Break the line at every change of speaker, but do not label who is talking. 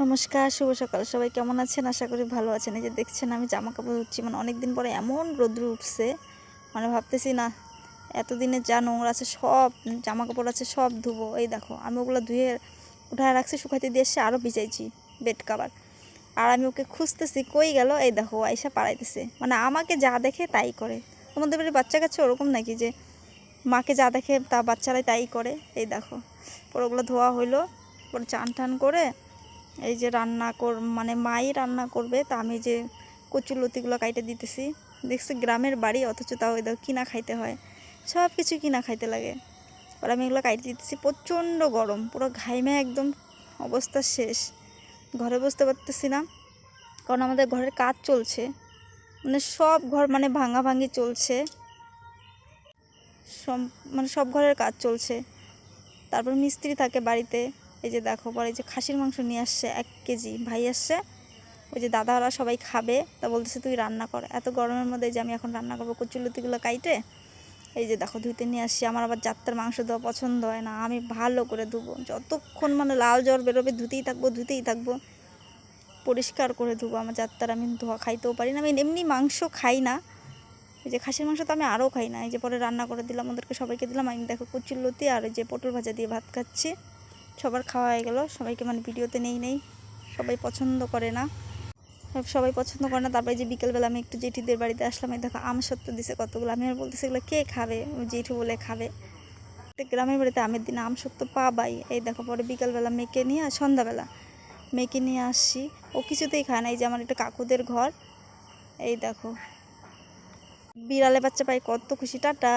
নমস্কার, শুভ সকাল। সবাই কেমন আছেন? আশা করি ভালো আছেন। এই যে দেখছেন আমি জামা কাপড় ধুচ্ছি, মানে অনেকদিন পরে এমন রোদ্র উঠছে, মানে ভাবতেছি না এতদিনে যা নোংরা আছে সব জামা কাপড় আছে সব ধুবো। এই দেখো আমি ওগুলো ধুয়ে উঠায় রাখছি, শুকাইতে দিয়ে এসে আরও ভিজাইছি বেড কাভার। আর আমি ওকে খুঁজতেছি কই গেল, এই দেখো আইসা পাড়াইতেছে, মানে আমাকে যা দেখে তাই করে। তোমাদের বাড়ির বাচ্চা কাছে ওরকম নাকি যে মাকে যা দেখে তা বাচ্চারাই তাই করে? এই দেখো পরে ওগুলো ধোয়া হইলো, পরে চান টান করে এই যে মানে মাই রান্না করবে, তা আমি যে কচুলতিগুলো কাইটে দিতেছি। দেখছি গ্রামের বাড়ি, অথচ তাও এদের কিনা খাইতে হয়, সব কিছু কিনা খাইতে লাগে। আর আমি এগুলো কাইটে দিতেছি, প্রচণ্ড গরম, পুরো ঘাইমে একদম অবস্থা শেষ। ঘরে বসতে পারতেছি না, কারণ আমাদের ঘরের কাজ চলছে, মানে সব ঘর মানে ভাঙাভাঙি চলছে, সব মানে সব ঘরের কাজ চলছে। তারপর মিস্ত্রি থাকে বাড়িতে। এই যে দেখো পরে এই যে খাসির মাংস নিয়ে আসছে 1 কেজি, ভাই আসছে, ওই যে দাদারা সবাই খাবে, তা বলতেছে তুই রান্না কর। এত গরমের মধ্যে যে আমি এখন রান্না করবো কচুলতিগুলো কাইটে। এই যে দেখো ধুইতে নিয়ে আসছি। আমার আবার জাত্তার মাংস দেওয়া পছন্দ হয় না, আমি ভালো করে ধুবো, যতক্ষণ মানে লাল জ্বর বেরোবে ধুতেই থাকবো, পরিষ্কার করে ধুবো। আমার জাত্তার আমি ধোয়া খাইতেও পারি না, আমি এমনি মাংস খাই না, এই যে খাসির মাংস তো আমি আরও খাই না। এই যে পরে রান্না করে দিলাম, ওদেরকে সবাইকে দিলাম। আমি দেখো কচুলতি আর ওই যে পটল ভাজা দিয়ে ভাত খাচ্ছি। সবার খাওয়া হয়ে গেল, সবাইকে মানে ভিডিওতে নেই, সবাই পছন্দ করে না, তারপরে যে বিকেলবেলা আমি একটু জেঠিদের বাড়িতে আসলাম। এই দেখো আম সত্ত্ব দিছে কতগুলো, আমি আর বলতেছি এগুলো কে খাবে, জেঠু বলে খাবে। গ্রামের বাড়িতে আমের দিনে আম সত্ত্ব পাবাই। এই দেখো পরে বিকেলবেলা মেয়েকে নিয়ে, সন্ধ্যাবেলা মেয়েকে নিয়ে আসছি, ও কিছুতেই খায় না। এই যে আমার একটা কাকুদের ঘর, এই দেখো বিড়ালে বাচ্চা পাই, কত খুশি। টাটা।